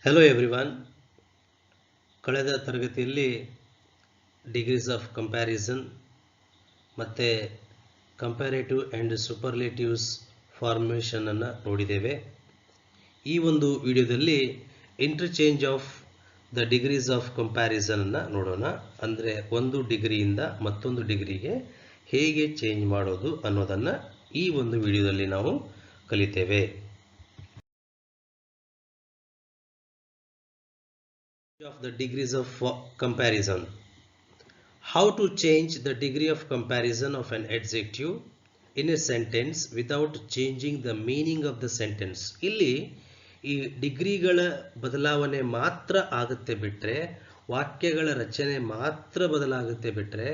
Hello everyone. ಕಳೆದ ತರಗತಿಯಲ್ಲಿ degrees of comparison ಮತ್ತು ಕಂಪ್ಯಾರೇಟಿವ್ ಆ್ಯಂಡ್ ಸೂಪರ್ಲೇಟಿವ್ಸ್ ಫಾರ್ಮೇಷನನ್ನು ನೋಡಿದ್ದೇವೆ. ಈ ಒಂದು ವಿಡಿಯೋದಲ್ಲಿ interchange of the degrees of ಕಂಪ್ಯಾರಿಸನನ್ನು ನೋಡೋಣ. ಅಂದರೆ ಒಂದು ಡಿಗ್ರಿಯಿಂದ ಮತ್ತೊಂದು ಡಿಗ್ರಿಗೆ ಹೇಗೆ ಚೇಂಜ್ ಮಾಡೋದು ಅನ್ನೋದನ್ನು ಈ ಒಂದು ವಿಡಿಯೋದಲ್ಲಿ ನಾವು ಕಲಿತೇವೆ. Of the degrees of comparison. How to change the degree of comparison of an adjective in a sentence without changing the meaning of the sentence. ಇಲ್ಲಿ ಈ ಡಿಗ್ರಿಗಳ ಬದಲಾವಣೆ ಮಾತ್ರ ಆಗುತ್ತೆ ಬಿಟ್ಟರೆ, ವಾಕ್ಯಗಳ ರಚನೆ ಮಾತ್ರ ಬದಲಾಗುತ್ತೆ ಬಿಟ್ಟರೆ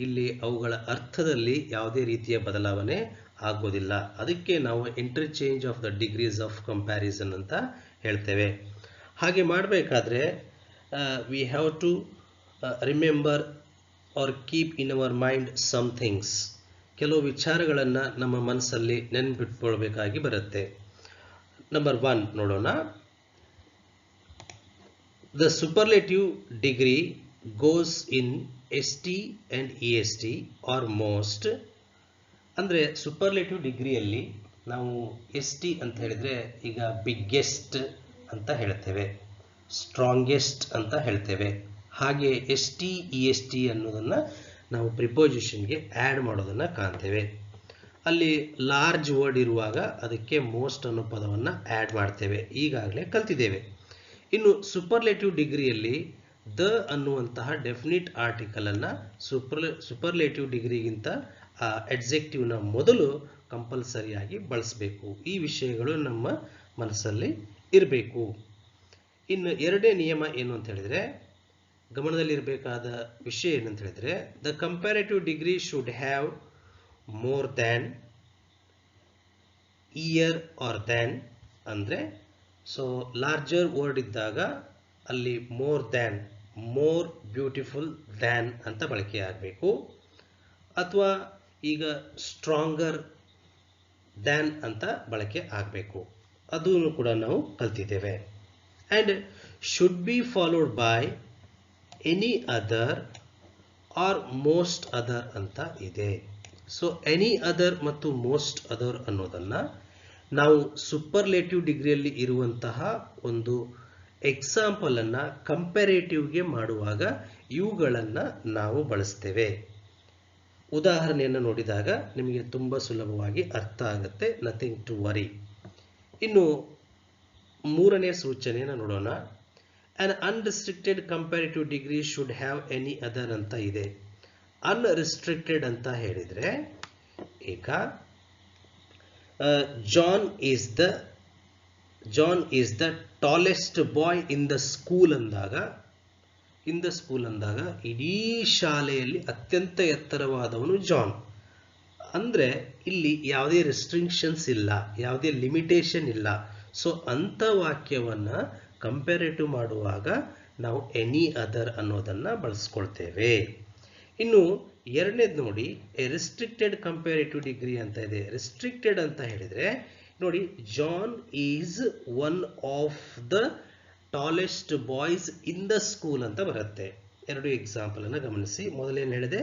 ಇಲ್ಲಿ ಅವುಗಳ ಅರ್ಥದಲ್ಲಿ ಯಾವುದೇ ರೀತಿಯ ಬದಲಾವಣೆ ಆಗೋದಿಲ್ಲ. ಅದಕ್ಕೆ ನಾವು interchange of the degrees of comparison ಅಂತ ಹೇಳ್ತೇವೆ. ಹಾಗೆ ಮಾಡಬೇಕಾದ್ರೆ we have to remember or keep in our mind some things. ಕೆಲವು ವಿಚಾರಗಳನ್ನು ನಮ್ಮ ಮನಸ್ಸಲ್ಲಿ ನೆನಪಿಟ್ಕೊಳ್ಬೇಕಾಗಿ ಬರುತ್ತೆ. ನಂಬರ್ 1 ನೋಡೋಣ. The superlative degree goes in ST and EST or most. ಅಂದರೆ ಸೂಪರ್ಲೇಟಿವ್ ಡಿಗ್ರಿಯಲ್ಲಿ ನಾವು ST ಅಂತ ಹೇಳಿದರೆ ಈಗ ಬಿಗ್ಗೆಸ್ಟ್ ಅಂತ ಹೇಳ್ತೇವೆ, ಸ್ಟ್ರಾಂಗೆಸ್ಟ್ ಅಂತ ಹೇಳ್ತೇವೆ. ಹಾಗೆ ST EST ಅನ್ನೋದನ್ನು ನಾವು ಪ್ರಿಪೋಸಿಷನ್ಗೆ ಆ್ಯಡ್ ಮಾಡೋದನ್ನು ಕಾಣ್ತೇವೆ. ಅಲ್ಲಿ ಲಾರ್ಜ್ ವರ್ಡ್ ಇರುವಾಗ ಅದಕ್ಕೆ ಮೋಸ್ಟ್ ಅನ್ನೋ ಪದವನ್ನು ಆ್ಯಡ್ ಮಾಡ್ತೇವೆ, ಈಗಾಗಲೇ ಕಲ್ತಿದ್ದೇವೆ. ಇನ್ನು ಸೂಪರ್ಲೇಟಿವ್ ಡಿಗ್ರಿಯಲ್ಲಿ ದ ಅನ್ನುವಂತಹ ಡೆಫಿನಿಟ್ ಆರ್ಟಿಕಲನ್ನು ಸೂಪರ್ಲೇಟಿವ್ ಡಿಗ್ರಿಗಿಂತ ಆ ಅಡ್ಜೆಕ್ಟಿವ್ನ ಮೊದಲು ಕಂಪಲ್ಸರಿಯಾಗಿ ಬಳಸಬೇಕು. ಈ ವಿಷಯಗಳು ನಮ್ಮ ಮನಸ್ಸಲ್ಲಿ ಇರಬೇಕು. ಇನ್ನು ಎರಡನೇ ನಿಯಮ ಏನು ಅಂತ ಹೇಳಿದರೆ, ಗಮನದಲ್ಲಿರಬೇಕಾದ ವಿಷಯ ಏನಂತ ಹೇಳಿದರೆ, the comparative degree should have more than, ier or than. ಅಂದರೆ ಸೊ ಲಾರ್ಜರ್ ವರ್ಡ್ ಇದ್ದಾಗ ಅಲ್ಲಿ more than, more beautiful than ಅಂತ ಬಳಕೆ ಆಗಬೇಕು. ಅಥವಾ ಈಗ ಸ್ಟ್ರಾಂಗರ್ ದ್ಯಾನ್ ಅಂತ ಬಳಕೆ ಆಗಬೇಕು. ಅದನ್ನು ಕೂಡ ನಾವು ಕಲ್ತಿದ್ದೇವೆ. And should be followed by any other or most other ಅಂತ ಇದೆ. ಸೊ ಎನಿ ಅದರ್ ಮತ್ತು ಮೋಸ್ಟ್ ಅದರ್ ಅನ್ನೋದನ್ನು ನಾವು ಸೂಪರ್ಲೇಟಿವ್ ಡಿಗ್ರಿಯಲ್ಲಿ ಇರುವಂತಹ ಒಂದು ಎಕ್ಸಾಂಪಲನ್ನು ಕಂಪ್ಯಾರೇಟಿವ್ಗೆ ಮಾಡುವಾಗ ಇವುಗಳನ್ನು ನಾವು ಬಳಸ್ತೇವೆ. ಉದಾಹರಣೆಯನ್ನು ನೋಡಿದಾಗ ನಿಮಗೆ ತುಂಬ ಸುಲಭವಾಗಿ ಅರ್ಥ ಆಗುತ್ತೆ. Nothing to worry. ಇನ್ನು ಮೂರನೇ ಸೂಚನೆಯನ್ನು ನೋಡೋಣ. An unrestricted comparative degree should have any other ಅಂತ ಇದೆ. ಅನ್ರಿಸ್ಟ್ರಿಕ್ಟೆಡ್ ಅಂತ ಹೇಳಿದರೆ ಈಗ John is the tallest boy in the school ಅಂದಾಗ ಇಡೀ ಶಾಲೆಯಲ್ಲಿ ಅತ್ಯಂತ ಎತ್ತರವಾದವನು ಜಾನ್. ಅಂದರೆ ಇಲ್ಲಿ ಯಾವುದೇ ರೆಸ್ಟ್ರಿಕ್ಷನ್ಸ್ ಇಲ್ಲ, ಯಾವುದೇ ಲಿಮಿಟೇಷನ್ ಇಲ್ಲ. ಸೊ ಅಂಥ ವಾಕ್ಯವನ್ನು ಕಂಪ್ಯಾರೇಟಿವ್ ಮಾಡುವಾಗ ನಾವು ಎನಿ ಅದರ್ ಅನ್ನೋದನ್ನು ಬಳಸ್ಕೊಳ್ತೇವೆ. ಇನ್ನು ಎರಡನೇದು ನೋಡಿ, ಎ ರಿಸ್ಟ್ರಿಕ್ಟೆಡ್ ಕಂಪ್ಯಾರೇಟಿವ್ ಡಿಗ್ರಿ ಅಂತ ಇದೆ. ರಿಸ್ಟ್ರಿಕ್ಟೆಡ್ ಅಂತ ಹೇಳಿದರೆ ನೋಡಿ, John is one of the tallest boys in the school ಅಂತ ಬರುತ್ತೆ. ಎರಡು ಎಕ್ಸಾಂಪಲನ್ನು ಗಮನಿಸಿ. ಮೊದಲೇನು ಹೇಳಿದೆ,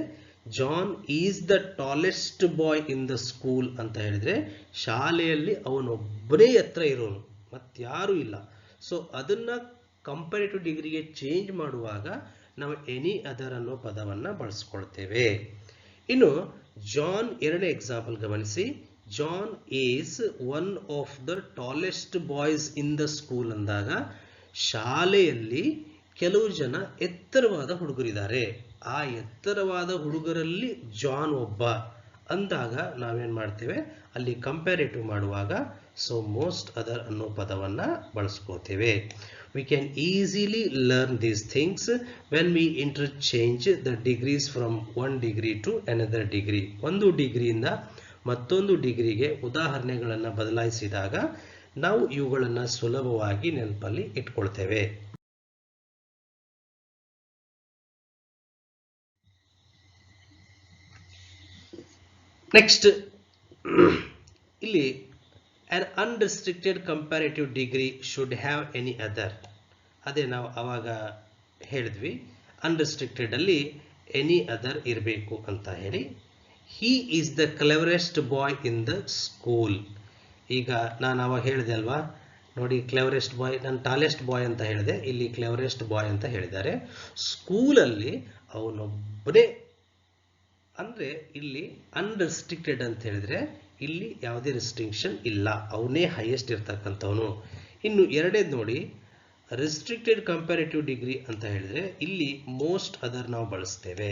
John is the tallest boy in the school ಅಂತ ಹೇಳಿದರೆ ಶಾಲೆಯಲ್ಲಿ ಅವನೊಬ್ಬನೇ ಎತ್ತರ ಇರೋನು, ಮತ್ತಾರೂ ಇಲ್ಲ. ಸೊ ಅದನ್ನು ಕಂಪ್ಯಾರೇಟಿವ್ ಡಿಗ್ರಿಗೆ ಚೇಂಜ್ ಮಾಡುವಾಗ ನಾವು ಎನಿ ಅದರ್ ಅನ್ನೋ ಪದವನ್ನು ಬಳಸ್ಕೊಳ್ತೇವೆ. ಇನ್ನು ಜಾನ್ ಎರಡನೇ ಎಕ್ಸಾಂಪಲ್ ಗಮನಿಸಿ. John is one of the tallest boys in the school ಅಂದಾಗ ಶಾಲೆಯಲ್ಲಿ ಕೆಲವು ಜನ ಎತ್ತರವಾದ ಹುಡುಗರಿದ್ದಾರೆ, ಆ ಎತ್ತರವಾದ ಹುಡುಗರಲ್ಲಿ ಜಾನ್ ಒಬ್ಬ ಅಂದಾಗ ನಾವೇನು ಮಾಡ್ತೇವೆ, ಅಲ್ಲಿ ಕಂಪ್ಯಾರೇಟಿವ್ ಮಾಡುವಾಗ ಸೊ ಮೋಸ್ಟ್ ಅದರ್ ಅನ್ನೋ ಪದವನ್ನು ಬಳಸ್ಕೋತೇವೆ. We can easily learn these things when we interchange the degrees from one degree to another degree. ಒಂದು ಡಿಗ್ರಿಯಿಂದ ಮತ್ತೊಂದು ಡಿಗ್ರಿಗೆ ಉದಾಹರಣೆಗಳನ್ನು ಬದಲಾಯಿಸಿದಾಗ ನಾವು ಇವುಗಳನ್ನು ಸುಲಭವಾಗಿ ನೆನಪಲ್ಲಿ ಇಟ್ಕೊಳ್ತೇವೆ. ನೆಕ್ಸ್ಟ್ ಇಲ್ಲಿ an unrestricted comparative degree should have any other. ಅದೇ ನಾವು ಅವಾಗ ಹೇಳಿದ್ವಿ ಅನ್ರೆಸ್ಟ್ರಿಕ್ಟೆಡ್ ಅಲ್ಲಿ ಎನಿ ಅದರ್ ಇರಬೇಕು ಅಂತ ಹೇಳಿ. He is the cleverest boy in the school. ಈಗ ನಾನು ಅವಾಗ ಹೇಳಿದೆ ಅಲ್ವಾ ನೋಡಿ, ಕ್ಲೆವರೆಸ್ಟ್ ಬಾಯ್, ನಾನು ಟಾಲೆಸ್ಟ್ ಬಾಯ್ ಅಂತ ಹೇಳಿದೆ, ಇಲ್ಲಿ ಕ್ಲೆವರೆಸ್ಟ್ ಬಾಯ್ ಅಂತ ಹೇಳಿದ್ದಾರೆ. ಸ್ಕೂಲಲ್ಲಿ ಅವನೊಬ್ಬನೇ, ಅಂದರೆ ಇಲ್ಲಿ ಅನ್ರೆಸ್ಟ್ರಿಕ್ಟೆಡ್ ಅಂತ ಹೇಳಿದ್ರೆ ಇಲ್ಲಿ ಯಾವುದೇ ರೆಸ್ಟ್ರಿಕ್ಷನ್ ಇಲ್ಲ, ಅವನೇ ಹೈಯೆಸ್ಟ್ ಇರ್ತಕ್ಕಂಥವನು. ಇನ್ನು ಎರಡೇದು ನೋಡಿ, ರೆಸ್ಟ್ರಿಕ್ಟೆಡ್ ಕಂಪ್ಯಾರಿಟಿವ್ ಡಿಗ್ರಿ ಅಂತ ಹೇಳಿದ್ರೆ ಇಲ್ಲಿ ಮೋಸ್ಟ್ ಅದರ್ ನಾವು ಬಳಸ್ತೇವೆ.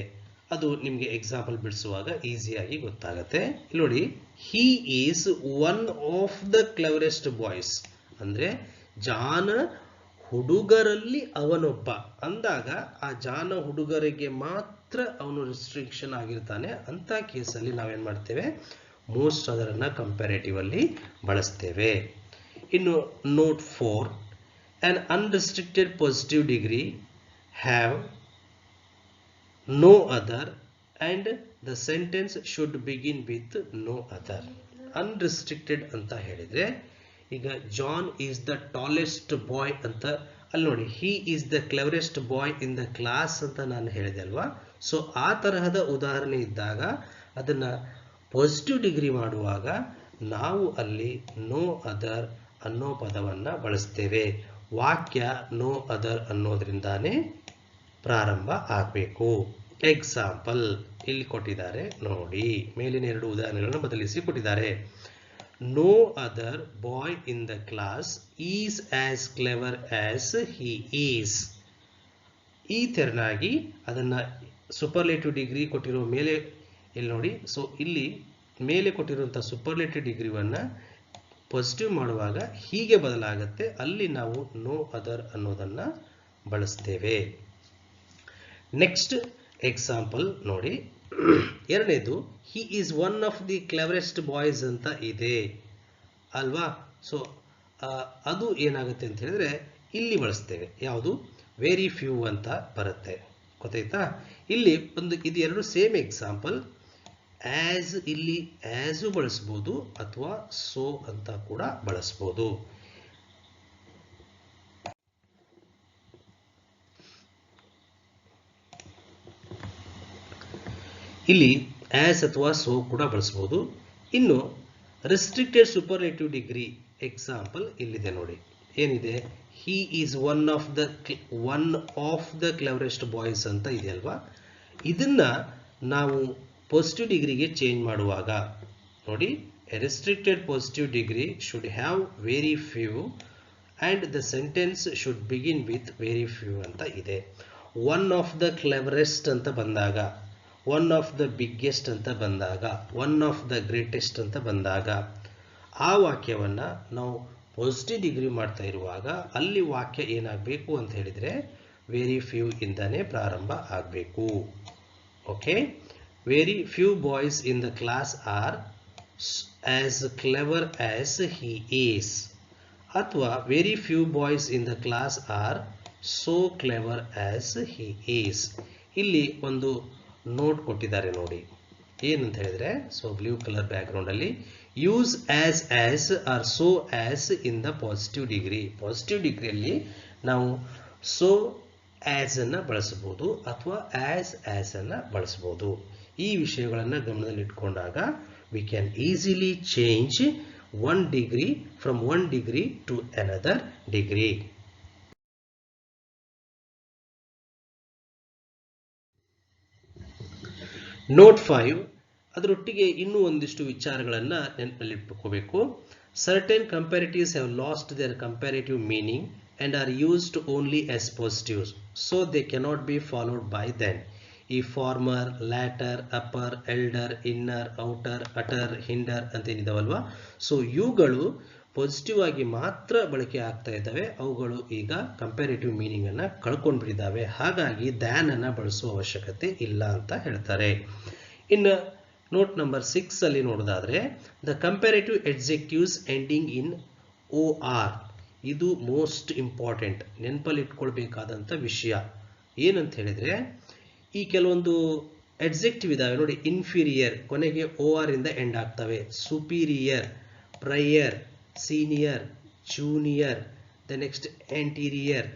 ಅದು ನಿಮಗೆ ಎಕ್ಸಾಂಪಲ್ ಬಿಡಿಸುವಾಗ ಈಸಿಯಾಗಿ ಗೊತ್ತಾಗುತ್ತೆ. ಇಲ್ಲಿ ನೋಡಿ, he is one of the ಕ್ಲೆವರೆಸ್ಟ್ boys, ಅಂದರೆ ಜಾನ ಹುಡುಗರಲ್ಲಿ ಅವನೊಬ್ಬ ಅಂದಾಗ ಆ ಜಾನ ಹುಡುಗರಿಗೆ ಮಾತ್ರ ಅವನು ರೆಸ್ಟ್ರಿಕ್ಷನ್ ಆಗಿರ್ತಾನೆ. ಅಂತ ಕೇಸಲ್ಲಿ ನಾವೇನು ಮಾಡ್ತೇವೆ, ಮೋಸ್ಟ್ ಅದರನ್ನು ಕಂಪ್ಯಾರೇಟಿವ್ ಅಲ್ಲಿ ಬಳಸ್ತೇವೆ. ಇನ್ನು note 4, an unrestricted positive degree have no other and the sentence should begin with no other. Unrestricted ಅಂತ ಹೇಳಿದ್ರೆ ಈಗ John is the tallest boy ಅಂತ, ಅಲ್ಲಿ ನೋಡಿ he is the cleverest boy in the class ಅಂತ ನಾನು ಹೇಳಿದೆ ಅಲ್ವಾ. ಸೊ ಆ ತರಹದ ಉದಾಹರಣೆ ಇದ್ದಾಗ ಅದನ್ನ ಪಾಸಿಟಿವ್ ಡಿಗ್ರಿ ಮಾಡುವಾಗ ನಾವು ಅಲ್ಲಿ ನೋ ಅದರ್ ಅನ್ನೋ ಪದವನ್ನು ಬಳಸ್ತೇವೆ. ವಾಕ್ಯ ನೋ ಅದರ್ ಅನ್ನೋದ್ರಿಂದಾನೇ ಪ್ರಾರಂಭ ಆಗಬೇಕು. ಎಕ್ಸಾಂಪಲ್ ಇಲ್ಲಿ ಕೊಟ್ಟಿದ್ದಾರೆ ನೋಡಿ, ಮೇಲಿನ ಎರಡು ಉದಾಹರಣೆಗಳನ್ನು ಬದಲಿಸಿ ಕೊಟ್ಟಿದ್ದಾರೆ. No other boy in the class is as clever as he is. ಈ ತೆರನಾಗಿ ಅದನ್ನ ಸೂಪರ್ಲೇಟಿವ್ ಡಿಗ್ರಿ ಕೊಟ್ಟಿರೋ ಮೇಲೆ ಇಲ್ಲಿ ನೋಡಿ, ಸೊ ಇಲ್ಲಿ ಮೇಲೆ ಕೊಟ್ಟಿರುವಂತಹ ಸೂಪರ್ಲೇಟಿವ್ ಡಿಗ್ರಿವನ್ನ ಪಾಸಿಟಿವ್ ಮಾಡುವಾಗ ಹೀಗೆ ಬದಲಾಗುತ್ತೆ, ಅಲ್ಲಿ ನಾವು ನೋ ಅದರ್ ಅನ್ನೋದನ್ನ ಬಳಸ್ತೇವೆ. ನೆಕ್ಸ್ಟ್ ಎಕ್ಸಾಂಪಲ್ ನೋಡಿ, ಎರಡನೇದು he is one of the ಕ್ಲೆವರೆಸ್ಟ್ boys ಅಂತ ಇದೆ ಅಲ್ವಾ. ಸೊ ಅದು ಏನಾಗುತ್ತೆ ಅಂತ ಹೇಳಿದ್ರೆ ಇಲ್ಲಿ ಬಳಸ್ತೇವೆ, ಯಾವುದು ವೆರಿ ಫ್ಯೂ ಅಂತ ಬರುತ್ತೆ, ಗೊತ್ತಾಯ್ತಾ. ಇಲ್ಲಿ ಒಂದು ಇದು ಎರಡು ಸೇಮ್ ಎಕ್ಸಾಂಪಲ್. ಆಸ್ ಇಲ್ಲಿ ಆಸು ಬಳಸ್ಬೋದು ಅಥವಾ ಸೋ ಅಂತ ಕೂಡ ಬಳಸ್ಬೋದು. ಇಲ್ಲಿ ಆಸ್ ಅಥವಾ ಸೋ ಕೂಡ ಬಳಸ್ಬೋದು. ಇನ್ನು ರೆಸ್ಟ್ರಿಕ್ಟೆಡ್ ಸೂಪರ್ಲೇಟಿವ್ ಡಿಗ್ರಿ ಎಕ್ಸಾಂಪಲ್ ಇಲ್ಲಿದೆ ನೋಡಿ, ಏನಿದೆ, he is one of the ಕ್ಲೆವರೆಸ್ಟ್ boys ಅಂತ ಇದೆ ಅಲ್ವಾ. ಇದನ್ನ ನಾವು ಪಾಸಿಟಿವ್ ಡಿಗ್ರಿಗೆ ಚೇಂಜ್ ಮಾಡುವಾಗ ನೋಡಿ, A restricted positive degree should have very few and the sentence should begin with very few ಅಂತ ಇದೆ. ಒನ್ ಆಫ್ ದ ಕ್ಲೆವರೆಸ್ಟ್ ಅಂತ ಬಂದಾಗ, ಒನ್ ಆಫ್ ದ ಬಿಗ್ಗೆಸ್ಟ್ ಅಂತ ಬಂದಾಗ, ಒನ್ ಆಫ್ ದ ಗ್ರೇಟೆಸ್ಟ್ ಅಂತ ಬಂದಾಗ ಆ ವಾಕ್ಯವನ್ನು ನಾವು ಪಾಸಿಟಿವ್ ಡಿಗ್ರಿ ಮಾಡ್ತಾ ಇರುವಾಗ ಅಲ್ಲಿ ವಾಕ್ಯ ಏನಾಗಬೇಕು ಅಂತ ಹೇಳಿದರೆ ವೆರಿ ಫ್ಯೂ ಇಂದಾನೆ ಪ್ರಾರಂಭ ಆಗಬೇಕು. Okay, very few boys in the class are as clever as he is, ಅಥವಾ very few boys in the class are so clever as he is. ಇಲ್ಲಿ ಒಂದು ನೋಟ್ ಕೊಟ್ಟಿದ್ದಾರೆ ನೋಡಿ, ಏನಂತ ಹೇಳಿದ್ರೆ, ಸೊ ಬ್ಲೂ ಕಲರ್ ಬ್ಯಾಕ್ಗ್ರೌಂಡ್ ಅಲ್ಲಿ use as or so as in the positive degree. Positive ಡಿಗ್ರಿಯಲ್ಲಿ ನಾವು ಸೋ ಆಸ್ ಅನ್ನ ಬಳಸಬಹುದು ಅಥವಾ ಆಸ್ ಅನ್ನ ಬಳಸಬಹುದು. ಈ ವಿಷಯಗಳನ್ನು ಗಮನದಲ್ಲಿಟ್ಕೊಂಡಾಗ we can easily change one degree from one degree to another degree. Note 5, ಅದರೊಟ್ಟಿಗೆ ಇನ್ನೂ ಒಂದಿಷ್ಟು ವಿಚಾರಗಳನ್ನು ನೆನಪಲ್ಲಿಟ್ಕೋಬೇಕು. Certain comparatives have lost their comparative meaning and are used only as positives, so they cannot be followed by them. ಈ farmer, later, upper, elder, inner, outer, utter, hinder ಅಂತ ಏನಿದಾವಲ್ವಾ, so ಇವುಗಳು positive ಆಗಿ ಮಾತ್ರ ಬಳಕೆ ಆಗ್ತಾ ಇದ್ದಾವೆ. ಅವುಗಳು ಈಗ ಕಂಪ್ಯಾರಿಟಿವ್ ಮೀನಿಂಗ್ ಅನ್ನ ಕಳ್ಕೊಂಡ್ಬಿಟ್ಟಿದ್ದಾವೆ. ಹಾಗಾಗಿ ದ್ಯಾನ್ ಅನ್ನ ಬಳಸುವ ಅವಶ್ಯಕತೆ ಇಲ್ಲ ಅಂತ ಹೇಳ್ತಾರೆ. ಇನ್ನು ನೋಟ್ ನಂಬರ್ 6 ಅಲ್ಲಿ ನೋಡೋದಾದ್ರೆ, the comparative adjectives ending in OR, ಇದು ಮೋಸ್ಟ್ ಇಂಪಾರ್ಟೆಂಟ್, ನೆನಪಲ್ಲಿ ಇಟ್ಕೊಳ್ಬೇಕಾದಂಥ ವಿಷಯ. ಏನಂತ ಹೇಳಿದ್ರೆ, ಈ ಕೆಲವೊಂದು ಎಡ್ಜೆಕ್ಟಿವ್ ಇದಾವೆ ನೋಡಿ, ಇನ್ಫೀರಿಯರ್ ಕೊನೆಗೆ OR ಇಂದ ಎಂಡ್ ಆಗ್ತವೆ, superior, prior, senior, junior, the next anterior,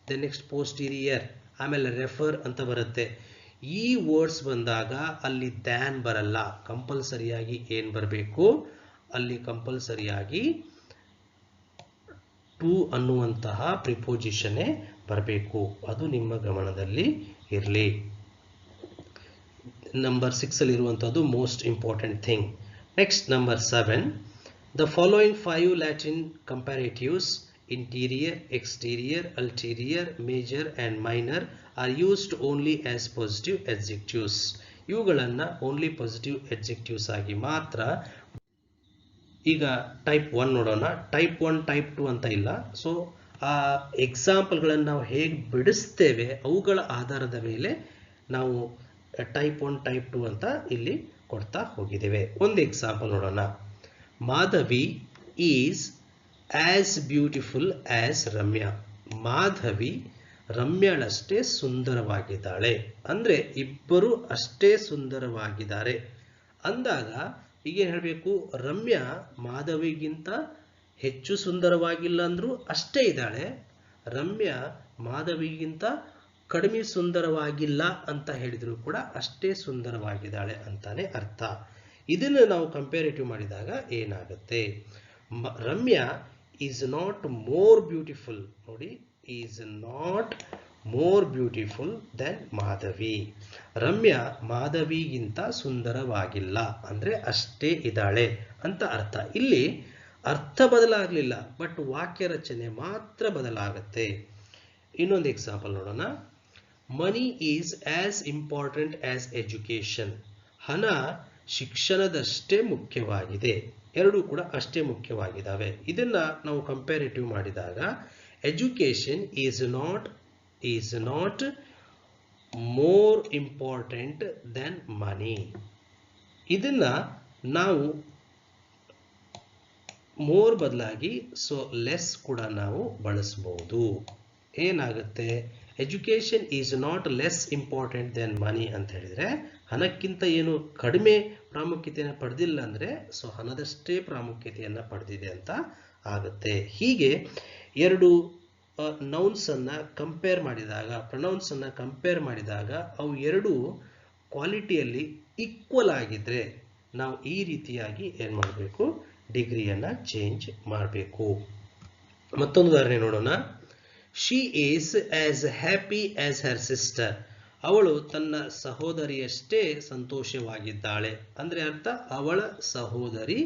then next posterior, ಆಮೇಲೆ ರೆಫರ್ ಅಂತ ಬರುತ್ತೆ. ಈ ವರ್ಡ್ಸ್ ಬಂದಾಗ ಅಲ್ಲಿ ದ್ಯಾನ್ ಬರಲ್ಲ, ಕಂಪಲ್ಸರಿಯಾಗಿ ಏನು ಬರಬೇಕು, ಅಲ್ಲಿ ಕಂಪಲ್ಸರಿಯಾಗಿ ಟು ಅನ್ನುವಂತಹ ಪ್ರಿಪೋಸಿಷನ್ನೇ ಬರಬೇಕು. ಅದು ನಿಮ್ಮ ಗಮನದಲ್ಲಿ ಇರಲಿ. ನಂಬರ್ 6 ಅಲ್ಲಿರುವಂಥದ್ದು most important thing. Next number 7, the following 5 Latin comparatives interior, exterior, ulterior, major and minor are used only as positive adjectives. ಇವುಗಳನ್ನು ಓನ್ಲಿ ಪಾಸಿಟಿವ್ adjectives ಆಗಿ ಮಾತ್ರ. ಈಗ ಟೈಪ್ 1 ನೋಡೋಣ. ಟೈಪ್ 1 ಟೈಪ್ 2 ಅಂತ ಇಲ್ಲ. ಸೊ ಆ ಎಕ್ಸಾಂಪಲ್ಗಳನ್ನು ನಾವು ಹೇಗೆ ಬಿಡಿಸ್ತೇವೆ ಅವುಗಳ ಆಧಾರದ ಮೇಲೆ ನಾವು ಟೈಪ್ 1 ಟೈಪ್ 2 ಅಂತ ಇಲ್ಲಿ ಕೊಡ್ತಾ ಹೋಗಿದ್ದೇವೆ. ಒಂದು ಎಕ್ಸಾಂಪಲ್ ನೋಡೋಣ. Madhavi is as beautiful as Ramya. Madhavi ರಮ್ಯಾಳಷ್ಟೇ ಸುಂದರವಾಗಿದ್ದಾಳೆ. ಅಂದರೆ ಇಬ್ಬರು ಅಷ್ಟೇ ಸುಂದರವಾಗಿದ್ದಾರೆ ಅಂದಾಗ ಈಗೇನು ಹೇಳಬೇಕು, ರಮ್ಯಾ ಮಾಧವಿಗಿಂತ ಹೆಚ್ಚು ಸುಂದರವಾಗಿಲ್ಲ ಅಂದರೂ ಅಷ್ಟೇ ಇದ್ದಾಳೆ, ರಮ್ಯಾ ಮಾಧವಿಗಿಂತ ಕಡಿಮೆ ಸುಂದರವಾಗಿಲ್ಲ ಅಂತ ಹೇಳಿದರೂ ಕೂಡ ಅಷ್ಟೇ ಸುಂದರವಾಗಿದ್ದಾಳೆ ಅಂತಾನೆ ಅರ್ಥ. ಇದನ್ನು ನಾವು ಕಂಪೇರೇಟಿವ್ ಮಾಡಿದಾಗ ಏನಾಗುತ್ತೆ, Ramya is not more beautiful, ನೋಡಿ, is not more beautiful than Madhavi. Ramya ಮಾಧವಿಗಿಂತ ಸುಂದರವಾಗಿಲ್ಲ ಅಂದರೆ ಅಷ್ಟೇ ಇದ್ದಾಳೆ ಅಂತ ಅರ್ಥ. ಇಲ್ಲಿ ಅರ್ಥ ಬದಲಾಗಲಿಲ್ಲ, ಬಟ್ ವಾಕ್ಯ ರಚನೆ ಮಾತ್ರ ಬದಲಾಗುತ್ತೆ. ಇನ್ನೊಂದು ಎಕ್ಸಾಂಪಲ್ ನೋಡೋಣ. Money is as important as education. ಹಣ ಶಿಕ್ಷಣದಷ್ಟೇ ಮುಖ್ಯವಾಗಿದೆ. ಎರಡೂ ಕೂಡ ಅಷ್ಟೇ ಮುಖ್ಯವಾಗಿದ್ದಾವೆ. ಇದನ್ನ ನಾವು ಕಂಪ್ಯಾರೇಟಿವ್ ಮಾಡಿದಾಗ education is not more important than money. ಇದನ್ನ ನಾವು ಮೋರ್ ಬದಲಾಗಿ ಸೊ ಲೆಸ್ ಕೂಡ ನಾವು ಬಳಸಬಹುದು. ಏನಾಗುತ್ತೆ, education is not less important than money ಅಂತ ಹೇಳಿದ್ರೆ ಹಣಕ್ಕಿಂತ ಏನು ಕಡಿಮೆ ಪ್ರಾಮುಖ್ಯತೆಯನ್ನು ಪಡೆದಿಲ್ಲ ಅಂದರೆ ಸೊ ಹಣದಷ್ಟೇ ಪ್ರಾಮುಖ್ಯತೆಯನ್ನು ಪಡೆದಿದೆ ಅಂತ ಆಗುತ್ತೆ. ಹೀಗೆ ಎರಡು ನೌನ್ಸನ್ನು ಕಂಪೇರ್ ಮಾಡಿದಾಗ, ಪ್ರೊನೌನ್ಸನ್ನು ಕಂಪೇರ್ ಮಾಡಿದಾಗ ಅವು ಎರಡು ಕ್ವಾಲಿಟಿಯಲ್ಲಿ ಈಕ್ವಲ್ ಆಗಿದ್ರೆ ನಾವು ಈ ರೀತಿಯಾಗಿ ಏನು ಮಾಡಬೇಕು, ಡಿಗ್ರಿಯನ್ನು ಚೇಂಜ್ ಮಾಡಬೇಕು. ಮತ್ತೊಂದು ಉದಾಹರಣೆ ನೋಡೋಣ. She is as happy as Har sister. ಅವಳು ತನ್ನ ಸಹೋದರಿಯಷ್ಟೇ ಸಂತೋಷವಾಗಿದ್ದಾಳೆ. ಅಂದರೆ ಅರ್ಥ, ಅವಳ ಸಹೋದರಿ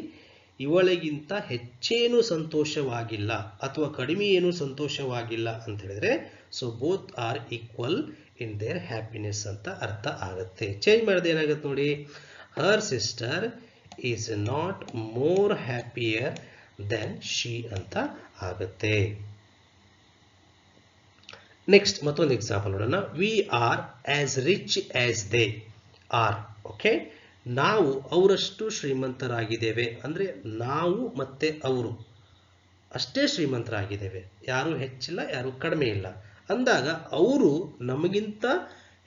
ಇವಳಿಗಿಂತ ಹೆಚ್ಚೇನು ಸಂತೋಷವಾಗಿಲ್ಲ ಅಥವಾ ಕಡಿಮೆ ಏನು ಸಂತೋಷವಾಗಿಲ್ಲ ಅಂತ ಹೇಳಿದ್ರೆ so both are equal in their happiness ಅಂತ ಅರ್ಥ ಆಗುತ್ತೆ. ಚೇಂಜ್ ಮಾಡಿದ್ರೆ ಏನಾಗುತ್ತೆ ನೋಡಿ, her sister is not more happier than she ಅಂತ ಆಗುತ್ತೆ. ನೆಕ್ಸ್ಟ್ ಮತ್ತೊಂದು ಎಕ್ಸಾಂಪಲ್ ನೋಡೋಣ. We are as rich as they are. Okay, ನಾವು ಅವರಷ್ಟು ಶ್ರೀಮಂತರಾಗಿದ್ದೇವೆ. ಅಂದರೆ ನಾವು ಮತ್ತೆ ಅವರು ಅಷ್ಟೇ ಶ್ರೀಮಂತರಾಗಿದ್ದೇವೆ, ಯಾರು ಹೆಚ್ಚಿಲ್ಲ ಯಾರು ಕಡಿಮೆ ಇಲ್ಲ ಅಂದಾಗ ಅವರು ನಮಗಿಂತ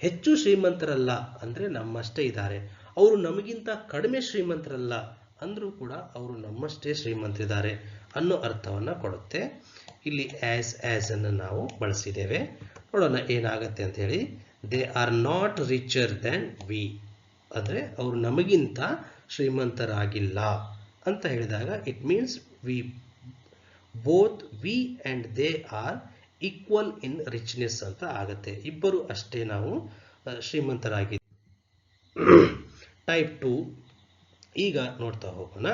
ಹೆಚ್ಚು ಶ್ರೀಮಂತರಲ್ಲ ಅಂದರೆ ನಮ್ಮಷ್ಟೇ ಇದ್ದಾರೆ, ಅವರು ನಮಗಿಂತ ಕಡಿಮೆ ಶ್ರೀಮಂತರಲ್ಲ ಅಂದರೂ ಕೂಡ ಅವರು ನಮ್ಮಷ್ಟೇ ಶ್ರೀಮಂತರಿದ್ದಾರೆ ಅನ್ನೋ ಅರ್ಥವನ್ನು ಕೊಡುತ್ತೆ. ಇಲ್ಲಿ ಆಸ್ ಅನ್ನು ನಾವು ಬಳಸಿದ್ದೇವೆ. ನೋಡೋಣ ಏನಾಗುತ್ತೆ ಅಂತ ಹೇಳಿ. They are not richer than we. ಅಂದರೆ ಅವರು ನಮಗಿಂತ ಶ್ರೀಮಂತರಾಗಿಲ್ಲ ಅಂತ ಹೇಳಿದಾಗ it means both we and they are equal in richness ಅಂತ ಆಗುತ್ತೆ. ಇಬ್ಬರು ಅಷ್ಟೇ ನಾವು ಶ್ರೀಮಂತರಾಗಿದ್ದೇವೆ. ಟೈಪ್ 2 ಈಗ ನೋಡ್ತಾ ಹೋಗೋಣ.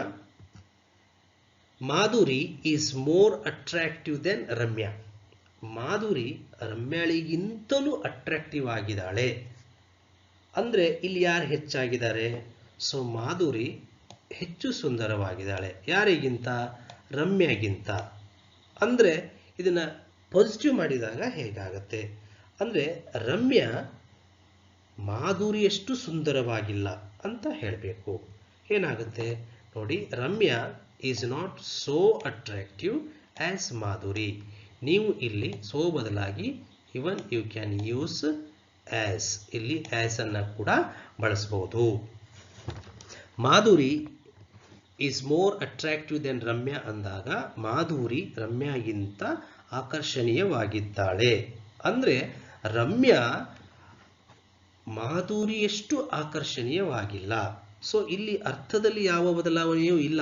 Madhuri is more attractive than Ramya. Madhuri ರಮ್ಯಾಳಿಗಿಂತಲೂ ಅಟ್ರಾಕ್ಟಿವ್ ಆಗಿದ್ದಾಳೆ. ಅಂದರೆ ಇಲ್ಲಿ ಯಾರು ಹೆಚ್ಚಾಗಿದ್ದಾರೆ, ಸೊ ಮಾಧುರಿ ಹೆಚ್ಚು ಸುಂದರವಾಗಿದ್ದಾಳೆ. ಯಾರಿಗಿಂತ, ರಮ್ಯಾಗಿಂತ. ಅಂದರೆ ಇದನ್ನು ಪಾಸಿಟಿವ್ ಮಾಡಿದಾಗ ಹೇಗಾಗುತ್ತೆ ಅಂದರೆ ರಮ್ಯಾ ಮಾಧುರಿಯಷ್ಟು ಸುಂದರವಾಗಿಲ್ಲ ಅಂತ ಹೇಳಬೇಕು. ಏನಾಗುತ್ತೆ ನೋಡಿ, Ramya is not so attractive as Madhuri. ನೀವು ಇಲ್ಲಿ ಸೋ ಬದಲಾಗಿ even you can use as, ಇಲ್ಲಿ ಆಸ್ ಅನ್ನು ಕೂಡ ಬಳಸಬಹುದು. Madhuri is more attractive than Ramya ಅಂದಾಗ ಮಾಧುರಿ ರಮ್ಯಾಗಿಂತ ಆಕರ್ಷಣೀಯವಾಗಿದ್ದಾಳೆ ಅಂದ್ರೆ ರಮ್ಯಾ ಮಾಧುರಿಯಷ್ಟು ಆಕರ್ಷಣೀಯವಾಗಿಲ್ಲ. ಸೊ ಇಲ್ಲಿ ಅರ್ಥದಲ್ಲಿ ಯಾವ ಬದಲಾವಣೆಯೂ ಇಲ್ಲ,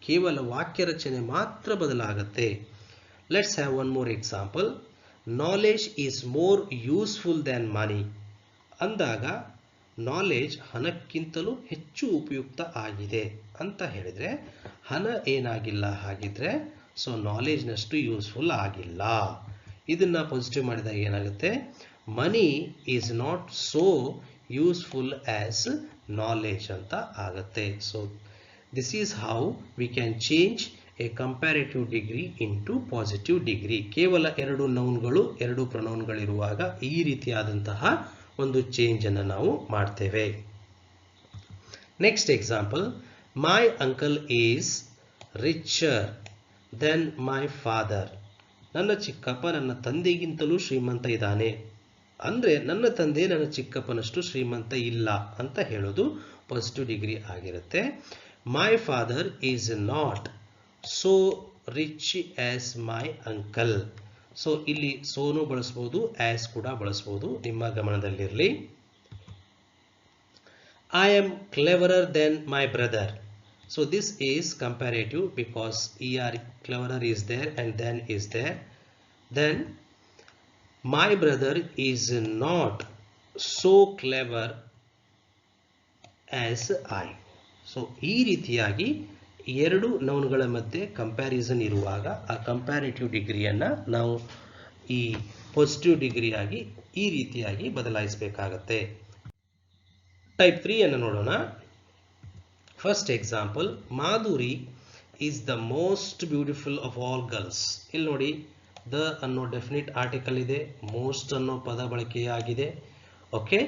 ಕೇವಲ ವಾಕ್ಯ ರಚನೆ ಮಾತ್ರ ಬದಲಾಗುತ್ತೆ. Let's have one more example. Knowledge is more useful than money ಅಂದಾಗ ನಾಲೆಜ್ ಹಣಕ್ಕಿಂತಲೂ ಹೆಚ್ಚು ಉಪಯುಕ್ತ ಆಗಿದೆ ಅಂತ ಹೇಳಿದ್ರೆ ಹಣ ಏನಾಗಿಲ್ಲ ಹಾಗಿದ್ರೆ, ಸೊ ನಾಲೆಜ್ನಷ್ಟು ಯೂಸ್ಫುಲ್ ಆಗಿಲ್ಲ. ಇದನ್ನ ಪಾಸಿಟಿವ್ ಮಾಡಿದಾಗ ಏನಾಗುತ್ತೆ, money is not so useful as knowledge ಅಂತ ಆಗುತ್ತೆ. So this is how we can change A comparative degree into positive degree. ಕೇವಲ ಎರಡು ನೌನ್ಗಳು ಎರಡು ಪ್ರೊನೌನ್ಗಳಿರುವಾಗ ಈ ರೀತಿಯಾದಂತಹ ಒಂದು ಚೇಂಜ್ ಅನ್ನು ನಾವು ಮಾಡ್ತೇವೆ. Next example, my uncle is richer than my father. ನನ್ನ ಚಿಕ್ಕಪ್ಪ ನನ್ನ ತಂದೆಗಿಂತಲೂ ಶ್ರೀಮಂತ ಇದ್ದಾನೆ. ಅಂದ್ರೆ ನನ್ನ ತಂದೆ ನನ್ನ ಚಿಕ್ಕಪ್ಪನಷ್ಟು ಶ್ರೀಮಂತ ಇಲ್ಲ ಅಂತ ಹೇಳೋದು ಪಾಸಿಟಿವ್ ಡಿಗ್ರಿ ಆಗಿರುತ್ತೆ. My father is not so rich as my uncle. So ಇಲ್ಲಿ ಸೋನು ಬಳಸಬಹುದು, ಆಸ್ ಕೂಡ ಬಳಸಬಹುದು, ನಿಮ್ಮ ಗಮನದಲ್ಲಿರಲಿ. I am cleverer than my brother. So this is comparative because er cleverer is there and then is there. Then my brother is not so clever as I. So ಈ ರೀತಿಯಾಗಿ ಎರಡು ನೌನ್ಗಳ ಮಧ್ಯೆ ಕಂಪ್ಯಾರಿಸನ್ ಇರುವಾಗ ಆ ಕಂಪ್ಯಾರಿಟಿವ್ ಡಿಗ್ರಿಯನ್ನು ನಾವು ಈ positive ಡಿಗ್ರಿಯಾಗಿ ಈ ರೀತಿಯಾಗಿ ಬದಲಾಯಿಸಬೇಕಾಗತ್ತೆ. ಟೈಪ್ 3 ಅನ್ನು ನೋಡೋಣ. First example, Madhuri is the most beautiful of all girls. ಇಲ್ಲಿ ನೋಡಿ, ದ ಅನ್ನೋ ಡೆಫಿನಿಟ್ ಆರ್ಟಿಕಲ್ ಇದೆ, ಮೋಸ್ಟ್ ಅನ್ನೋ ಪದ ಬಳಕೆಯಾಗಿದೆ. ಓಕೆ,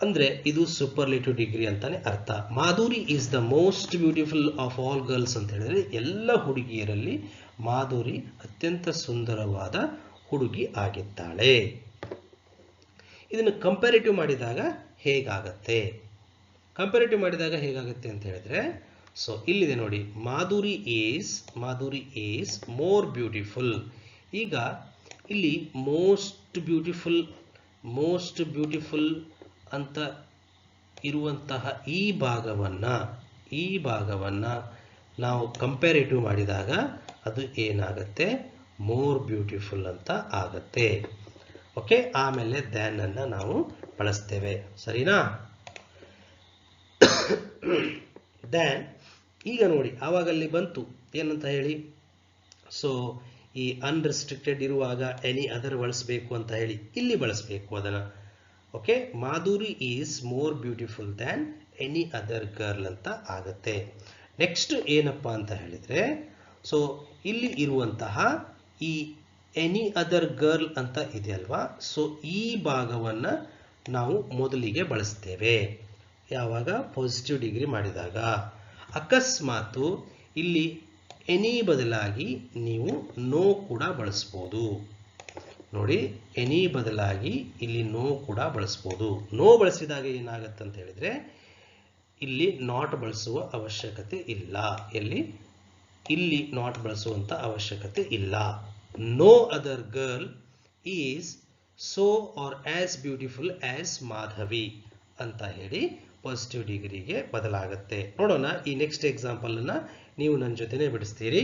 ಅಂದ್ರೆ ಇದು ಸೂಪರ್ಲೇಟಿವ್ ಡಿಗ್ರಿ ಅಂತಾನೆ ಅರ್ಥ. Madhuri is the most beautiful of all girls ಅಂತ ಹೇಳಿದ್ರೆ ಎಲ್ಲ ಹುಡುಗಿಯರಲ್ಲಿ ಮಾಧುರಿ ಅತ್ಯಂತ ಸುಂದರವಾದ ಹುಡುಗಿ ಆಗಿದ್ದಾಳೆ. ಇದನ್ನು ಕಂಪ್ಯಾರಿಟಿವ್ ಮಾಡಿದಾಗ ಹೇಗಾಗತ್ತೆ ಅಂತ ಹೇಳಿದ್ರೆ, ಸೊ ಇಲ್ಲಿದೆ ನೋಡಿ, ಮಾಧುರಿ ಈಸ್ ಮೋರ್ ಬ್ಯೂಟಿಫುಲ್. ಈಗ ಇಲ್ಲಿ ಮೋಸ್ಟ್ ಬ್ಯೂಟಿಫುಲ್ ಅಂತ ಇರುವಂತಹ ಈ ಭಾಗವನ್ನ ನಾವು ಕಂಪ್ಯಾರಿಟಿವ್ ಮಾಡಿದಾಗ ಅದು ಏನಾಗುತ್ತೆ, ಮೋರ್ ಬ್ಯೂಟಿಫುಲ್ ಅಂತ ಆಗತ್ತೆ. ಓಕೆ, ಆಮೇಲೆ ದ್ಯಾನ್ ಅನ್ನ ನಾವು ಬಳಸ್ತೇವೆ, ಸರಿನಾ? ದ್ಯಾನ್ ಈಗ ನೋಡಿ, ಆವಾಗಲ್ಲಿ ಬಂತು ಏನಂತ ಹೇಳಿ, ಸೊ ಈ ಅನ್ರೆಸ್ಟ್ರಿಕ್ಟೆಡ್ ಇರುವಾಗ ಎನಿ ಅದರ್ ಬಳಸಬೇಕು ಅಂತ ಹೇಳಿ ಇಲ್ಲಿ ಬಳಸಬೇಕು ಅದನ್ನ. Okay, Madhuri is more beautiful than any other girl ಅಂತ ಆಗತ್ತೆ. ನೆಕ್ಸ್ಟ್ ಏನಪ್ಪ ಅಂತ ಹೇಳಿದ್ರೆ, ಸೊ ಇಲ್ಲಿ ಇರುವಂತಹ ಈ ಎನಿ ಅದರ್ ಗರ್ಲ್ ಅಂತ ಇದೆಯಲ್ವಾ, ಸೊ ಈ ಭಾಗವನ್ನ ನಾವು ಮೊದಲಿಗೆ ಬಳಸ್ತೇವೆ. ಯಾವಾಗ ಪಾಸಿಟಿವ್ ಡಿಗ್ರಿ ಮಾಡಿದಾಗ. ಅಕಸ್ಮಾತ್ ಇಲ್ಲಿ ಎನಿ ಬದಲಾಗಿ ನೀವು ನೋ ಕೂಡ ಬಳಸ್ಬೋದು. ನೋಡಿ, ಎನಿ ಬದಲಾಗಿ ಇಲ್ಲಿ ನೋ ಕೂಡ ಬಳಸ್ಬೋದು. ನೋ ಬಳಸಿದಾಗ ಏನಾಗುತ್ತೆ ಅಂತ ಹೇಳಿದ್ರೆ ಇಲ್ಲಿ ನಾಟ್ ಬಳಸುವ ಅವಶ್ಯಕತೆ ಇಲ್ಲ. ಇಲ್ಲಿ ನಾಟ್ ಬಳಸುವಂತ ಅವಶ್ಯಕತೆ ಇಲ್ಲ. No other girl is so or as beautiful as Madhavi ಅಂತ ಹೇಳಿ ಪಾಸಿಟಿವ್ ಡಿಗ್ರಿಗೆ ಬದಲಾಗುತ್ತೆ. ನೋಡೋಣ, ಈ ನೆಕ್ಸ್ಟ್ ಎಕ್ಸಾಂಪಲ್ ಅನ್ನ ನೀವು ನನ್ನ ಜೊತೆನೆ ಬಿಡಿಸ್ತೀರಿ.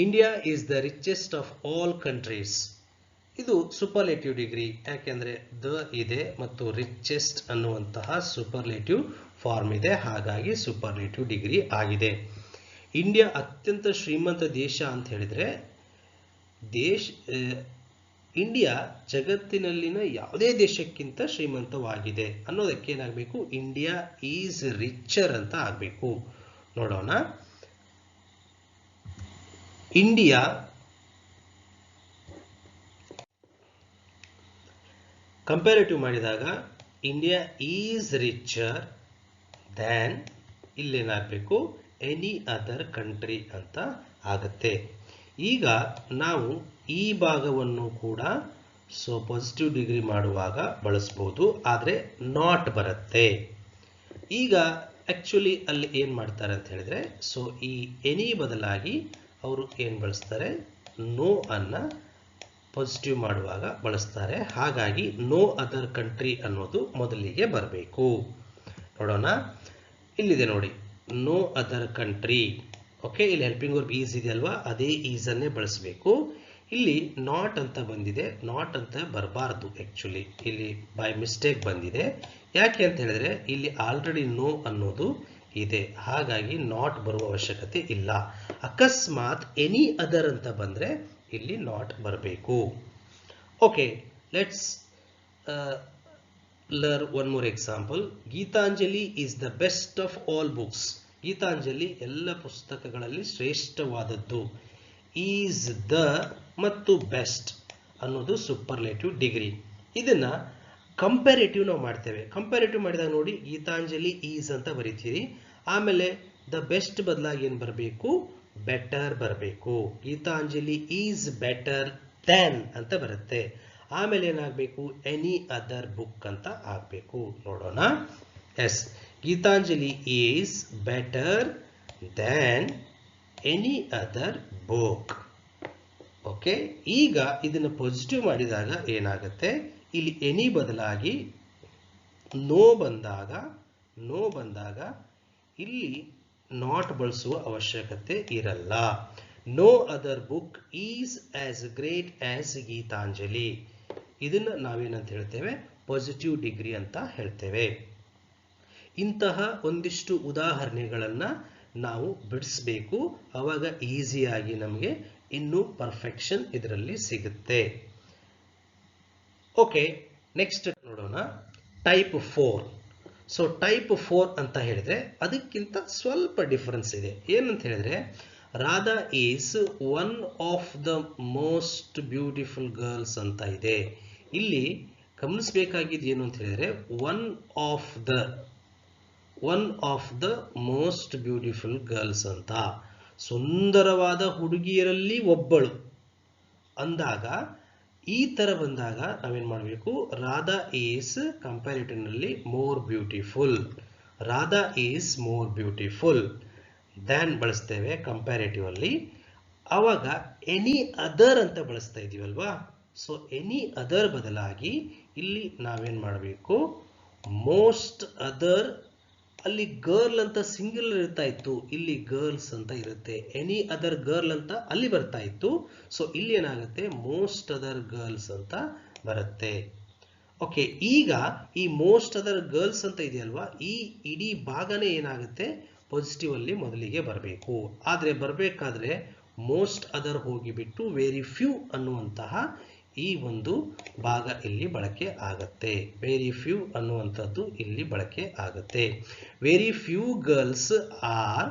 India is the richest of all countries. ಇದು ಸೂಪರ್ಲೇಟಿವ್ ಡಿಗ್ರಿ, ಯಾಕೆಂದ್ರೆ ದ ಇದೆ ಮತ್ತು ರಿಚೆಸ್ಟ್ ಅನ್ನುವಂತಹ ಸೂಪರ್ಲೇಟಿವ್ ಫಾರ್ಮ್ ಇದೆ, ಹಾಗಾಗಿ ಸೂಪರ್ಲೇಟಿವ್ ಡಿಗ್ರಿ ಆಗಿದೆ. ಇಂಡಿಯಾ ಅತ್ಯಂತ ಶ್ರೀಮಂತ ದೇಶ ಅಂತ ಹೇಳಿದ್ರೆ ಇಂಡಿಯಾ ಜಗತ್ತಿನಲ್ಲಿನ ಯಾವುದೇ ದೇಶಕ್ಕಿಂತ ಶ್ರೀಮಂತವಾಗಿದೆ ಅನ್ನೋದಕ್ಕೆ ಏನಾಗಬೇಕು, ಇಂಡಿಯಾ ಈಸ್ ರಿಚರ್ ಅಂತ ಆಗಬೇಕು. ನೋಡೋಣ, ಇಂಡಿಯಾ ಕಂಪ್ಯಾರಿಟಿವ್ ಮಾಡಿದಾಗ ಇಂಡಿಯಾ ಈಸ್ ರಿಚರ್ ದ್ಯಾನ್ ಇಲ್ಲೇನಾಗಬೇಕು, ಎನಿ ಅದರ್ ಕಂಟ್ರಿ ಅಂತ ಆಗತ್ತೆ. ಈಗ ನಾವು ಈ ಭಾಗವನ್ನು ಕೂಡ ಸೊ ಪಾಸಿಟಿವ್ ಡಿಗ್ರಿ ಮಾಡುವಾಗ ಬಳಸ್ಬೋದು, ಆದರೆ ನಾಟ್ ಬರುತ್ತೆ. ಈಗ ಆಕ್ಚುಲಿ ಅಲ್ಲಿ ಏನು ಮಾಡ್ತಾರೆ ಅಂತ ಹೇಳಿದ್ರೆ, ಸೊ ಈ ಎನಿ ಬದಲಾಗಿ ಅವರು ಏನು ಬಳಸ್ತಾರೆ, ನೋ ಅನ್ನ ಪಾಸಿಟಿವ್ ಮಾಡುವಾಗ ಬಳಸ್ತಾರೆ. ಹಾಗಾಗಿ ನೋ ಅದರ್ ಕಂಟ್ರಿ ಅನ್ನೋದು ಮೊದಲಿಗೆ ಬರಬೇಕು. ನೋಡೋಣ, ಇಲ್ಲಿದೆ ನೋಡಿ, ನೋ ಅದರ್ ಕಂಟ್ರಿ. ಓಕೆ, ಇಲ್ಲಿ ಹೆಲ್ಪಿಂಗ್ ವರ್ಬ್ ಈಸ್ ಇದೆ ಅಲ್ವಾ, ಅದೇ ಈಸ್ ಅನ್ನೇ ಬಳಸಬೇಕು. ಇಲ್ಲಿ ನಾಟ್ ಅಂತ ಬಂದಿದೆ, ನಾಟ್ ಅಂತ ಬರಬಾರ್ದು. ಆಕ್ಚುಲಿ ಇಲ್ಲಿ ಬೈ ಮಿಸ್ಟೇಕ್ ಬಂದಿದೆ. ಯಾಕೆ ಅಂತ ಹೇಳಿದ್ರೆ ಇಲ್ಲಿ ಆಲ್ರೆಡಿ ನೋ ಅನ್ನೋದು ಇದೆ, ಹಾಗಾಗಿ ನಾಟ್ ಬರುವ ಅವಶ್ಯಕತೆ ಇಲ್ಲ. ಅಕಸ್ಮಾತ್ ಎನಿ ಅದರ್ ಅಂತ ಬಂದ್ರೆ ಇಲ್ಲಿ ನಾಟ್ ಬರಬೇಕು. Okay, let's learn one more example. Gitanjali is the best of all books. Gitanjali ಎಲ್ಲ ಪುಸ್ತಕಗಳಲ್ಲಿ ಶ್ರೇಷ್ಠವಾದದ್ದು. ಈಸ್ ದ ಮತ್ತು ಬೆಸ್ಟ್ ಅನ್ನೋದು ಸೂಪರ್ಲೇಟಿವ್ ಡಿಗ್ರಿ. ಇದನ್ನ ಕಂಪ್ಯಾರೇಟಿವ್ ನಾವು ಮಾಡ್ತೇವೆ. ಕಂಪ್ಯಾರೇಟಿವ್ ಮಾಡಿದಾಗ ನೋಡಿ, ಗೀತಾಂಜಲಿ ಈಸ್ ಅಂತ ಬರೀತೀರಿ, ಆಮೇಲೆ ದ ಬೆಸ್ಟ್ ಬದಲಾಗಿ ಏನು ಬರಬೇಕು, ಬೆಟರ್ ಬರಬೇಕು. ಗೀತಾಂಜಲಿ ಈಸ್ ಬೆಟರ್ ದ್ಯಾನ್ ಅಂತ ಬರುತ್ತೆ. ಆಮೇಲೆ ಏನಾಗಬೇಕು, ಎನಿ ಅದರ್ ಬುಕ್ ಅಂತ ಆಗಬೇಕು. ನೋಡೋಣ. Yes, Gitanjali is better than any other book. Okay, ಈಗ ಇದನ್ನು ಪಾಸಿಟಿವ್ ಮಾಡಿದಾಗ ಏನಾಗುತ್ತೆ, ಇಲ್ಲಿ ಎನಿ ಬದಲಾಗಿ ನೋ ಬಂದಾಗ ಇಲ್ಲಿ ನಾಟ್ ಬಳಸುವ ಅವಶ್ಯಕತೆ ಇರಲ್ಲ. No other book is as great as Gitanjali. ಇದನ್ನ ನಾವೇನಂತ ಹೇಳ್ತೇವೆ, ಪಾಸಿಟಿವ್ ಡಿಗ್ರಿ ಅಂತ ಹೇಳ್ತೇವೆ. ಇಂತಹ ಒಂದಿಷ್ಟು ಉದಾಹರಣೆಗಳನ್ನ ನಾವು ಬಿಡಿಸಬೇಕು, ಅವಾಗ ಈಸಿಯಾಗಿ ನಮಗೆ ಇನ್ನೂ ಪರ್ಫೆಕ್ಷನ್ ಇದರಲ್ಲಿ ಸಿಗುತ್ತೆ. ಓಕೆ, ನೆಕ್ಸ್ಟ್ ನೋಡೋಣ, ಟೈಪ್ 4. ಸೊ ಟೈಪ್ 4 ಅಂತ ಹೇಳಿದ್ರೆ ಅದಕ್ಕಿಂತ ಸ್ವಲ್ಪ ಡಿಫರೆನ್ಸ್ ಇದೆ. ಏನಂತ ಹೇಳಿದ್ರೆ, Radha is one of the most beautiful girls ಅಂತ ಇದೆ. ಇಲ್ಲಿ ಗಮನಿಸಬೇಕಾಗಿದ್ದು ಏನು ಅಂತ ಹೇಳಿದ್ರೆ, one of the most beautiful girls ಅಂತ, ಸುಂದರವಾದ ಹುಡುಗಿಯರಲ್ಲಿ ಒಬ್ಬಳು ಅಂದಾಗ, ಈ ತರ ಬಂದಾಗ ನಾವೇನ್ ಮಾಡಬೇಕು, ರಾಧಾ ಈಸ್ ಕಂಪ್ಯಾರಿಟಿವ್ ನಲ್ಲಿ more beautiful. Radha is more beautiful than ಬಳಸ್ತೇವೆ ಕಂಪ್ಯಾರಿಟಿವ್ ಅಲ್ಲಿ. ಅವಾಗ ಎನಿ ಅದರ್ ಅಂತ ಬಳಸ್ತಾ ಇದೀವಲ್ವಾ. ಸೊ ಎನಿ ಅದರ್ ಬದಲಾಗಿ ಇಲ್ಲಿ ನಾವೇನ್ ಮಾಡಬೇಕು, ಮೋಸ್ಟ್ ಅದರ್. ಅಲ್ಲಿ ಗರ್ಲ್ ಅಂತ ಸಿಂಗಲ್ ಇರ್ತಾ ಇತ್ತು, ಇಲ್ಲಿ ಗರ್ಲ್ಸ್ ಅಂತ ಇರುತ್ತೆ. ಎನಿ ಅದರ್ ಗರ್ಲ್ ಅಂತ ಅಲ್ಲಿ ಬರ್ತಾ ಇತ್ತು, ಸೊ ಇಲ್ಲಿ ಏನಾಗುತ್ತೆ, ಮೋಸ್ಟ್ ಅದರ್ ಗರ್ಲ್ಸ್ ಅಂತ ಬರುತ್ತೆ. ಓಕೆ, ಈಗ ಈ ಮೋಸ್ಟ್ ಅದರ್ ಗರ್ಲ್ಸ್ ಅಂತ ಇದೆಯಲ್ವಾ, ಈ ಇಡೀ ಭಾಗನೇ ಏನಾಗುತ್ತೆ, ಪಾಸಿಟಿವ್ ಅಲ್ಲಿ ಮೊದಲಿಗೆ ಬರಬೇಕು. ಆದ್ರೆ ಬರಬೇಕಾದ್ರೆ ಮೋಸ್ಟ್ ಅದರ್ ಹೋಗಿಬಿಟ್ಟು ವೆರಿ ಫ್ಯೂ ಅನ್ನುವಂತಹ ಈ ಒಂದು ಭಾಗ ಇಲ್ಲಿ ಬಳಕೆ ಆಗತ್ತೆ. ವೆರಿ ಫ್ಯೂ ಅನ್ನುವಂಥದ್ದು ಇಲ್ಲಿ ಬಳಕೆ ಆಗತ್ತೆ. Very few girls are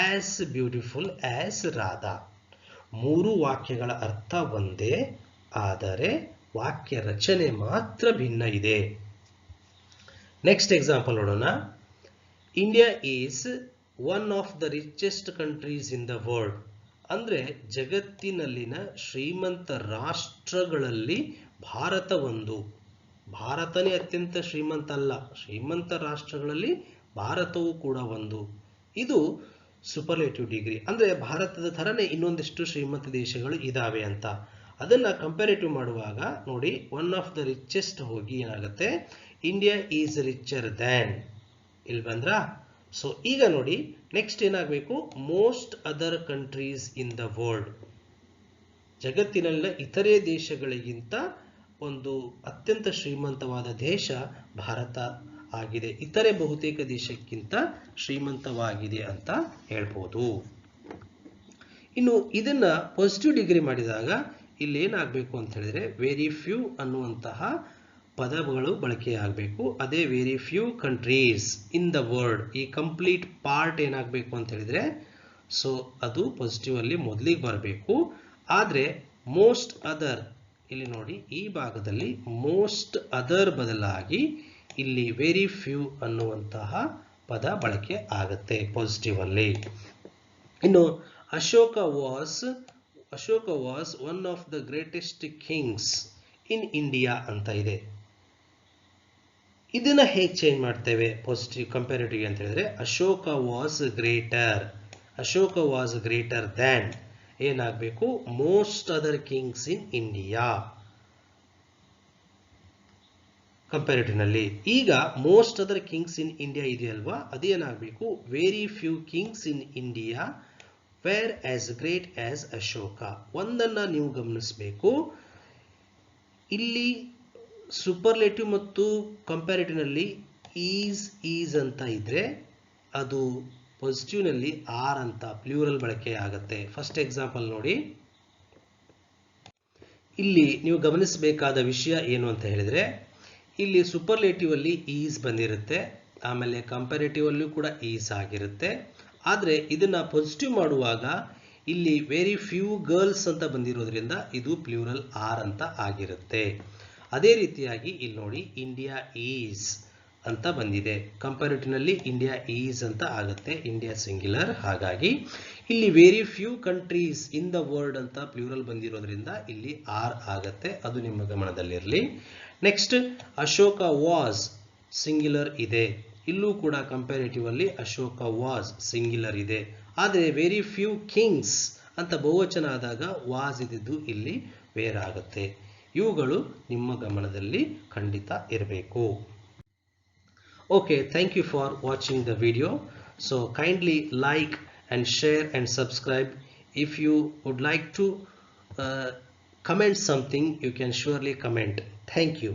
as beautiful as Radha. ಮೂರು ವಾಕ್ಯಗಳ ಅರ್ಥ ಒಂದೇ, ಆದರೆ ವಾಕ್ಯ ರಚನೆ ಮಾತ್ರ ಭಿನ್ನ ಇದೆ. ನೆಕ್ಸ್ಟ್ ಎಕ್ಸಾಂಪಲ್ ನೋಡೋಣ. India is one of the richest countries in the world. ಅಂದ್ರೆ ಜಗತ್ತಿನಲ್ಲಿನ ಶ್ರೀಮಂತ ರಾಷ್ಟ್ರಗಳಲ್ಲಿ ಭಾರತ ಒಂದು. ಭಾರತನೇ ಅತ್ಯಂತ ಶ್ರೀಮಂತ ಅಲ್ಲ, ಶ್ರೀಮಂತ ರಾಷ್ಟ್ರಗಳಲ್ಲಿ ಭಾರತವೂ ಕೂಡ ಒಂದು. ಇದು ಸೂಪರ್ಲೇಟಿವ್ ಡಿಗ್ರಿ. ಅಂದ್ರೆ ಭಾರತದ ಥರನೇ ಇನ್ನೊಂದಿಷ್ಟು ಶ್ರೀಮಂತ ದೇಶಗಳು ಇದಾವೆ ಅಂತ. ಅದನ್ನ ಕಂಪ್ಯಾರೇಟಿವ್ ಮಾಡುವಾಗ ನೋಡಿ, ಒನ್ ಆಫ್ ದ ರಿಚೆಸ್ಟ್ ಹೋಗಿ ಏನಾಗುತ್ತೆ, ಇಂಡಿಯಾ ಈಸ್ ರಿಚರ್ ದ್ಯಾನ್. ಇಲ್ಲಿ ಬಂದ್ರ. ಸೊ ಈಗ ನೋಡಿ, ನೆಕ್ಸ್ಟ್ ಏನಾಗಬೇಕು, most other countries in the world. ಜಗತ್ತಿನ ಇತರೆ ದೇಶಗಳಿಗಿಂತ ಒಂದು ಅತ್ಯಂತ ಶ್ರೀಮಂತವಾದ ದೇಶ ಭಾರತ ಆಗಿದೆ. ಇತರೆ ಬಹುತೇಕ ದೇಶಕ್ಕಿಂತ ಶ್ರೀಮಂತವಾಗಿದೆ ಅಂತ ಹೇಳ್ಬೋದು. ಇನ್ನು ಇದನ್ನ ಪಾಸಿಟಿವ್ ಡಿಗ್ರಿ ಮಾಡಿದಾಗ ಇಲ್ಲಿ ಏನಾಗಬೇಕು ಅಂತ ಹೇಳಿದ್ರೆ, ವೆರಿ ಫ್ಯೂ ಅನ್ನುವಂತಹ ಪದಗಳು ಬಳಕೆಯಾಗಬೇಕು. ಅದೇ very few countries in the world, ಈ ಕಂಪ್ಲೀಟ್ ಪಾರ್ಟ್ ಏನಾಗಬೇಕು ಅಂತ ಹೇಳಿದ್ರೆ, ಸೊ ಅದು ಪಾಸಿಟಿವ್ ಅಲ್ಲಿ ಮೊದಲಿಗೆ ಬರಬೇಕು. ಆದ್ರೆ ಮೋಸ್ಟ್ ಅದರ್, ಇಲ್ಲಿ ನೋಡಿ ಈ ಭಾಗದಲ್ಲಿ ಮೋಸ್ಟ್ ಅದರ್ ಬದಲಾಗಿ ಇಲ್ಲಿ ವೆರಿ ಫ್ಯೂ ಅನ್ನುವಂತಹ ಪದ ಬಳಕೆ ಆಗುತ್ತೆ ಪಾಸಿಟಿವ್ ಅಲ್ಲಿ. ಇನ್ನು Ashoka was one of the greatest Kings in India ಅಂತ ಇದೆ. ಇದನ್ನ ಹೇಗೆ ಚೇಂಜ್ ಮಾಡ್ತೇವೆ ಪಾಸಿಟಿವ್ ಕಂಪ್ಯಾರಿಟಿವ್ ಅಂತ ಹೇಳಿದ್ರೆ, ಅಶೋಕ ವಾಸ್ ಗ್ರೇಟರ್ ದ್ಯಾನ್ ಏನಾಗಬೇಕು? Most other kings in India ಕಂಪ್ಯಾರಿಟಿವ್ನಲ್ಲಿ. ಈಗ most other kings in India ಇದೆಯಲ್ವಾ, ಅದೇನಾಗಬೇಕು? Very few kings in India were as great as Ashoka. ಒಂದನ್ನು ನೀವು ಗಮನಿಸಬೇಕು, ಇಲ್ಲಿ ಸೂಪರ್ಲೇಟಿವ್ ಮತ್ತು ಕಂಪ್ಯಾರಿಟಿವ್ನಲ್ಲಿ ಈಸ್ ಅಂತ ಇದ್ರೆ ಅದು ಪಾಸಿಟಿವ್ನಲ್ಲಿ ಆರ್ ಅಂತ ಪ್ಲೂರಲ್ ಬಳಕೆ ಆಗುತ್ತೆ. ಫಸ್ಟ್ ಎಕ್ಸಾಂಪಲ್ ನೋಡಿ. ಇಲ್ಲಿ ನೀವು ಗಮನಿಸಬೇಕಾದ ವಿಷಯ ಏನು ಅಂತ ಹೇಳಿದ್ರೆ, ಇಲ್ಲಿ ಸೂಪರ್ಲೇಟಿವ್ ಅಲ್ಲಿ ಈಸ್ ಬಂದಿರುತ್ತೆ, ಆಮೇಲೆ ಕಂಪ್ಯಾರಿಟಿವ್ ಅಲ್ಲೂ ಕೂಡ ಈಸ್ ಆಗಿರುತ್ತೆ. ಆದರೆ ಇದನ್ನ ಪಾಸಿಟಿವ್ ಮಾಡುವಾಗ ಇಲ್ಲಿ ವೆರಿ ಫ್ಯೂ ಗರ್ಲ್ಸ್ ಅಂತ ಬಂದಿರೋದ್ರಿಂದ ಇದು ಪ್ಲೂರಲ್ ಆರ್ ಅಂತ ಆಗಿರುತ್ತೆ. ಅದೇ ರೀತಿಯಾಗಿ ಇಲ್ಲಿ ನೋಡಿ, ಇಂಡಿಯಾ ಈಸ್ ಅಂತ ಬಂದಿದೆ, ಕಂಪ್ಯಾರಿಟಿವ್ನಲ್ಲಿ ಇಂಡಿಯಾ ಈಸ್ ಅಂತ ಆಗುತ್ತೆ, ಇಂಡಿಯಾ ಸಿಂಗ್ಯುಲರ್. ಹಾಗಾಗಿ ಇಲ್ಲಿ very few countries in the world ಅಂತ ಪ್ಲೂರಲ್ ಬಂದಿರೋದ್ರಿಂದ ಇಲ್ಲಿ ಆರ್ ಆಗುತ್ತೆ, ಅದು ನಿಮ್ಮ ಗಮನದಲ್ಲಿರಲಿ. ನೆಕ್ಸ್ಟ್, ಅಶೋಕ ವಾಸ್ ಸಿಂಗ್ಯುಲರ್ ಇದೆ, ಇಲ್ಲೂ ಕೂಡ ಕಂಪ್ಯಾರಿಟಿವ್ ಅಲ್ಲಿ ಅಶೋಕ ವಾಸ್ ಸಿಂಗ್ಯುಲರ್ ಇದೆ. ಆದರೆ ವೆರಿ ಫ್ಯೂ ಕಿಂಗ್ಸ್ ಅಂತ ಬಹುವಚನ ಆದಾಗ ವಾಸ್ ಇದ್ದಿದ್ದು ಇಲ್ಲಿ ವೇರ್ ಆಗುತ್ತೆ. ಇವುಗಳು ನಿಮ್ಮ ಗಮನದಲ್ಲಿ ಖಂಡಿತ ಇರಬೇಕು. Okay, thank you for watching the video. So kindly like and share and subscribe. If you would like to comment something, you can surely comment. Thank you.